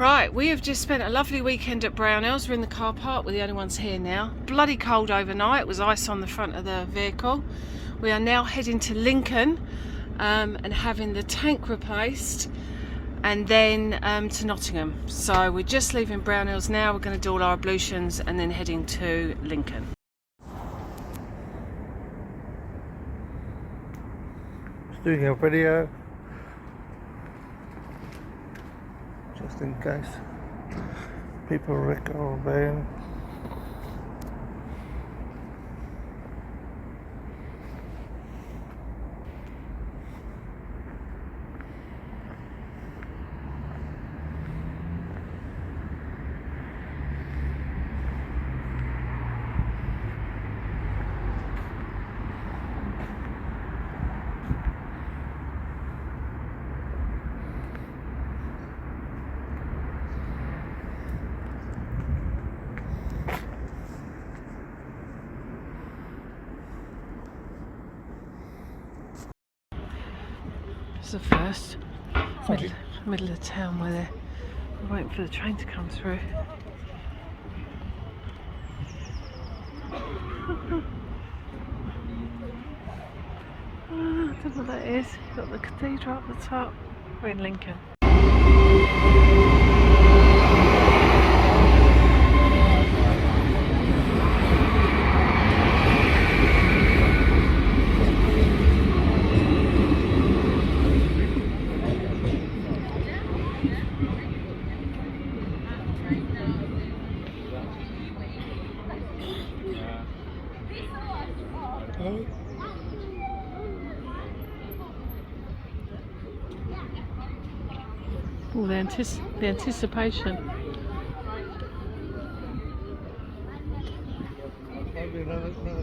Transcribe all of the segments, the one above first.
Right, we have just spent a lovely weekend at Brownells. We're in the car park, we're the only ones here now. Bloody cold overnight, it was ice on the front of the vehicle. We are now heading to Lincoln and having the tank replaced, and then to Nottingham. So we're just leaving Brownells now, we're going to do all our ablutions and then heading to Lincoln. Just doing a video just in case people wreck our van. It's the first middle of town where they're waiting for the train to come through. I don't know what that is. Got the cathedral up the top. We're in Lincoln. Oh, the anticipation. Maybe another train.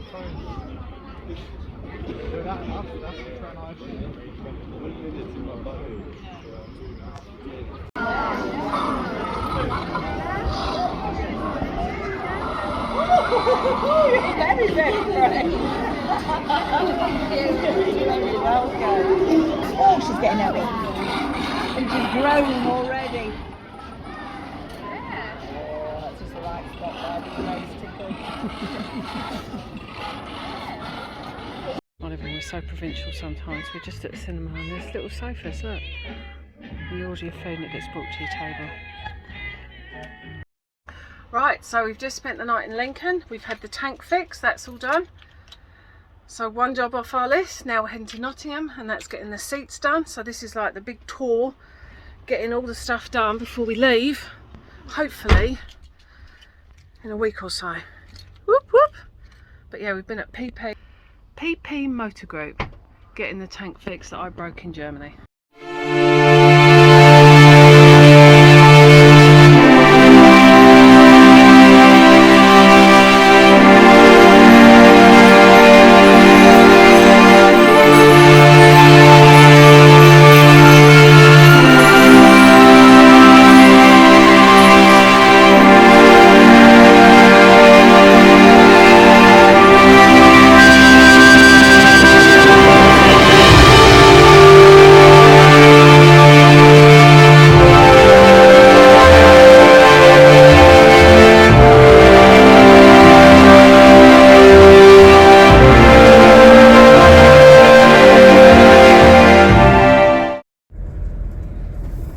That's the train I see. Very, very brave. Oh, she's getting happy. And she's groaning already. Oh, that's just the right spot there. The nose tickle. Whatever, we're so provincial sometimes. We're just at the cinema and there's little sofas, look. You order your food and it gets brought to your table. Right, so we've just spent the night in Lincoln. We've had the tank fixed, that's all done. So one job off our list. Now we're heading to Nottingham and that's getting the seats done. So this is like the big tour, getting all the stuff done before we leave, hopefully in a week or so. Whoop whoop. But yeah, we've been at PP Motor Group getting the tank fixed that I broke in Germany.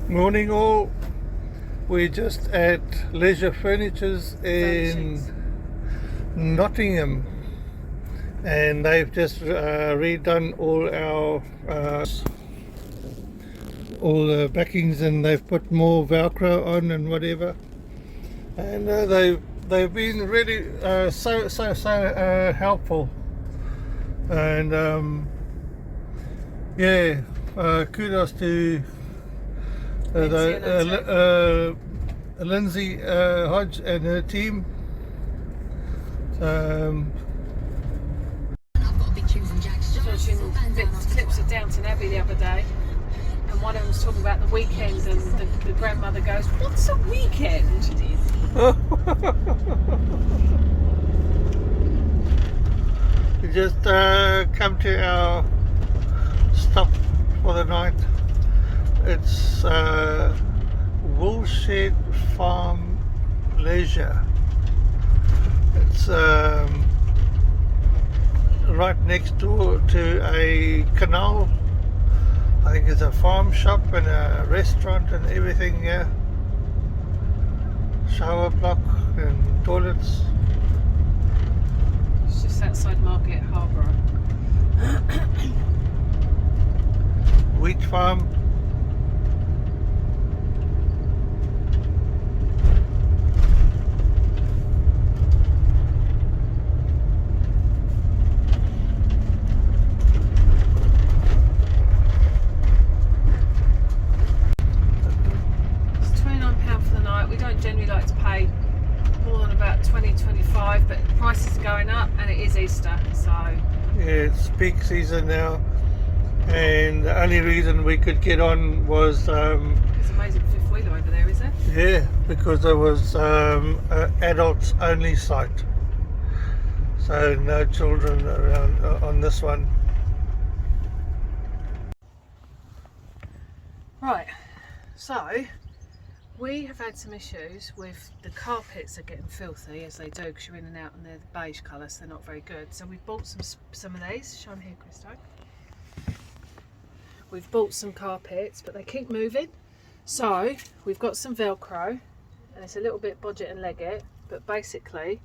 Morning all, we're just at Leisure Furnitures in Nottingham and they've just redone all our all the backings and they've put more Velcro on and whatever, and they've been really so helpful, and yeah, kudos to Lindsay Hodge and her team. Watching clips of Downton Abbey the other day, and one of them was talking about the weekend, and the grandmother goes, "What's a weekend?" We just come to our stop for the night. It's Woolshed Farm Leisure. It's right next door to a canal. I think it's a farm shop and a restaurant and everything here. Shower block and toilets. It's just outside Market Harbour. Wheat farm. We don't generally like to pay more than about 20-25, but prices are going up and it is Easter, so Yeah, it's peak season now, and the only reason we could get on was it's amazing fifth wheeler over there, is it? yeah, because there was an adults only site, so no children around on this one. Right, so we have had some issues with the carpets are getting filthy, as they do because you're in and out and they're the beige colour, so they're not very good. So we've bought some of these. Show them here, Christo. We've bought some carpets, but they keep moving. So we've got some Velcro, and it's a little bit budget and leg it, but basically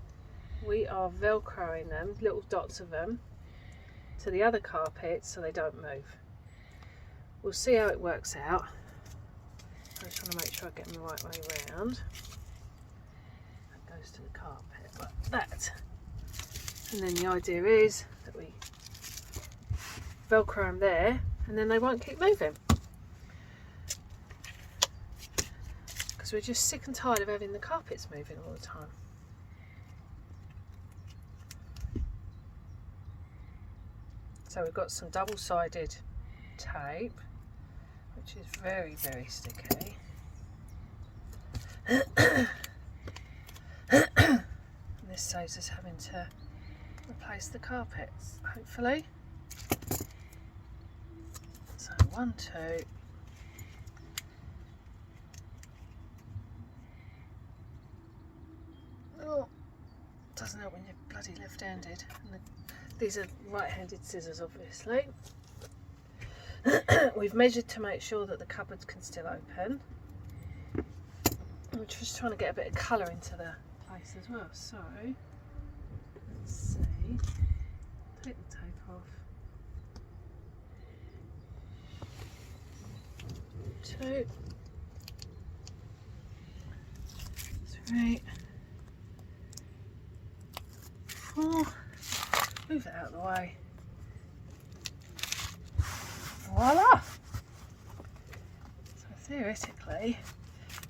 we are Velcroing them, little dots of them, to the other carpets so they don't move. We'll see how it works out. I just want to make sure I get them the right way around. That goes to the carpet like that. And then the idea is that we Velcro them there and then they won't keep moving. Because we're just sick and tired of having the carpets moving all the time. So we've got some double-sided tape, which is very, very sticky. And this saves us having to replace the carpets, hopefully. So 1, 2. Oh, doesn't help when you're bloody left-handed. These are right-handed scissors, obviously. We've measured to make sure that the cupboards can still open. We're just trying to get a bit of colour into the place as well. So, let's see. Take the tape off. 2, 3, 4. Move it out of the way. Voila! So theoretically,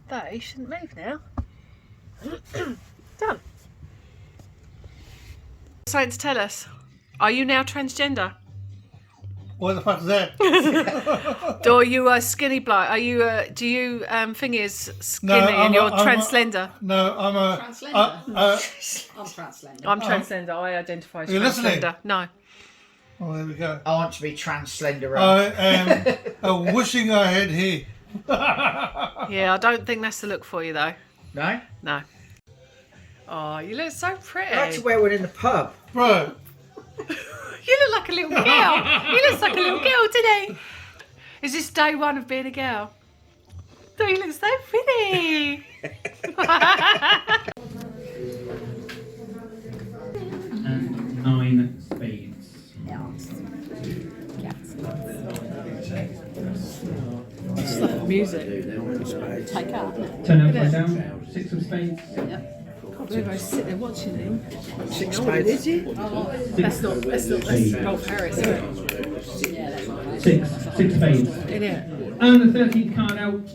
they shouldn't move now. Done. Something to tell us. Are you now transgender? What the fuck is that? Or are you a skinny bloke? Are you? Do you think is skinny and you're translender? No, I'm a Translender? I'm translender. I'm transgender. I identify as You're listening? transgender. No. Oh, there we go. I want to be translender. I am wishing I had hair. Yeah, I don't think that's the look for you though. No? No. Oh, you look so pretty. I like to wear one in the pub. Bro, You look like a little girl. He looks like a little girl today. Is this day one of being a girl? Oh, you look so pretty. And 9 spades. Just like music. Take up. Turn upside down. 6 of spades. Everybody sit there watching him. 6 spades. That's Rolf Harris, isn't it? 6 spades. In it. And the 13th card out.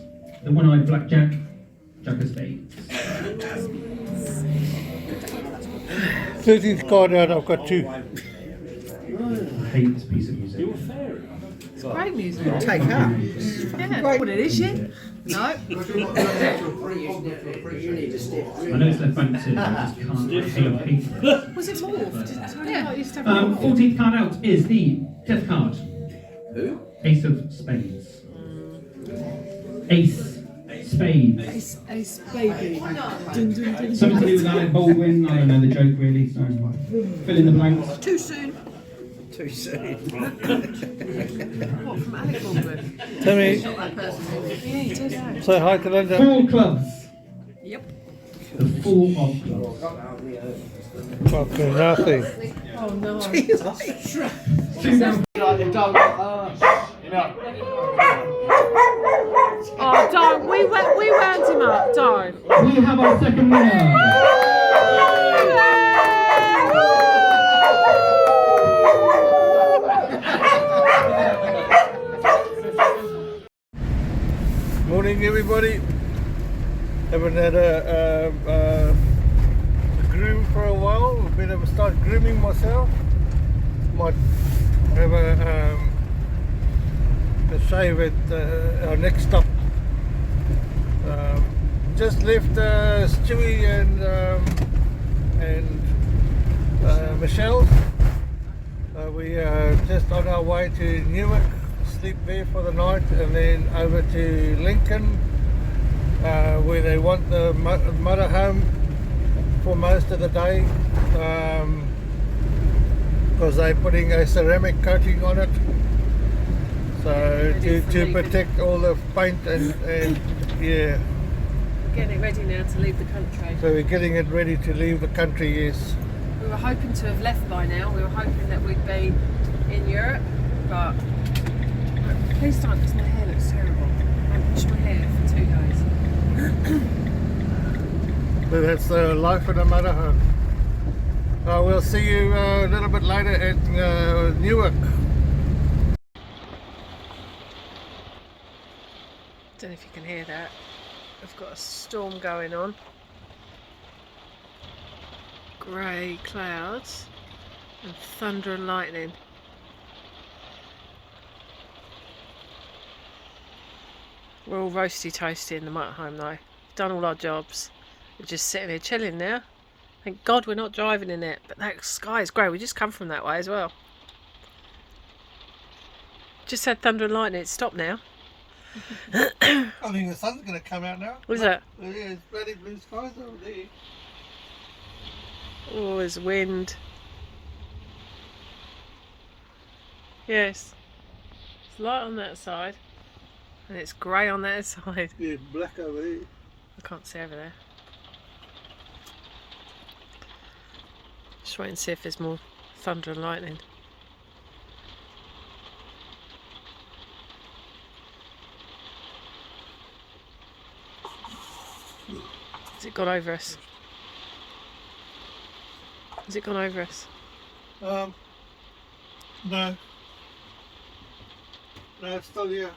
The one-eyed blackjack. Jack of spades. 13th card out, I've got 2. I hate this piece of music. It's great music. Take up. Yeah. What it is, yeah? No. I know it's left back to, I just can't hate it. Was it morphed? Yeah. Used to have 14th card out is the death card. Who? Ace of spades. Ace Spade. A spade. Dun, dun, dun. Something to do with Alec Baldwin. I don't know the joke really, so fill in the blanks. Too soon. Too soon. What, from Alec Baldwin? Timmy, Yeah, you did that. say hi to Linda. 4 clubs. Yep. The 4 of clubs. Fucking nothing. Oh no. 2 down. Oh, don't. We wound him up, don't. We have our second winner. Morning, everybody. Haven't had a groom for a while. I've been able to start grooming myself. Might have a shave at our next stop. Just left Stewie and Michelle. We are just on our way to Newark. Sleep there for the night, and then over to Lincoln, where they want the motorhome for most of the day, because they're putting a ceramic coating on it, so to protect all the paint and yeah. We're getting it ready now to leave the country. So we're getting it ready to leave the country. Yes. We were hoping to have left by now. We were hoping that we'd be in Europe, but please don't, because my hair looks terrible. I haven't washed my hair for 2 days. So that's the life in a motorhome. We'll see you a little bit later at Newark. Don't know if you can hear that. We've got a storm going on. Grey clouds and thunder and lightning. We're all roasty toasty in the motorhome though. Done all our jobs. We're just sitting here chilling now. Thank God we're not driving in it. But that sky is grey. We just come from that way as well. Just had thunder and lightning. It's stopped now. I think the sun's going to come out now. What is that? Yeah, it's bloody blue skies over there. Oh, there's wind. Yes. It's light on that side. And it's grey on that side. Yeah, black over there. I can't see over there. Just wait and see if there's more thunder and lightning. Has it gone over us? Has it gone over us? No. No, it's still here.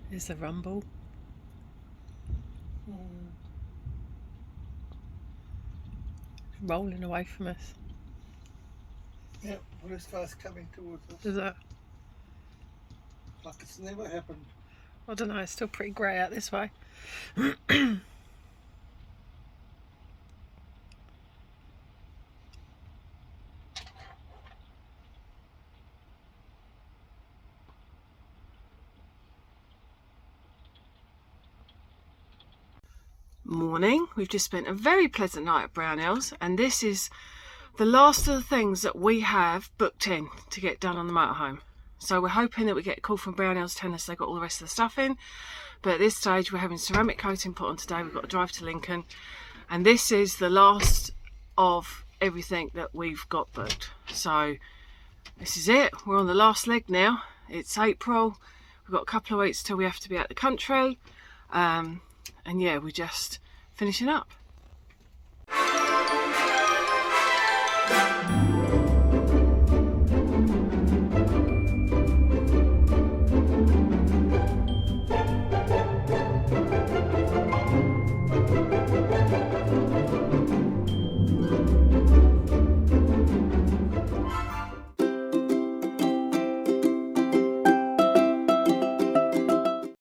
There's the rumble. Rolling away from us. Yeah, blue skies coming towards us. Is that? Like it's never happened. I don't know, it's still pretty grey out this way. Morning. We've just spent a very pleasant night at Brownells, and this is the last of the things that we have booked in to get done on the motorhome. So we're hoping that we get a call from Brownells telling us they've got all the rest of the stuff in, but at this stage we're having ceramic coating put on today. We've got to drive to Lincoln, and this is the last of everything that we've got booked. So this is it. We're on the last leg now. It's April. We've got a couple of weeks till we have to be out the country. And yeah, we're just finishing up.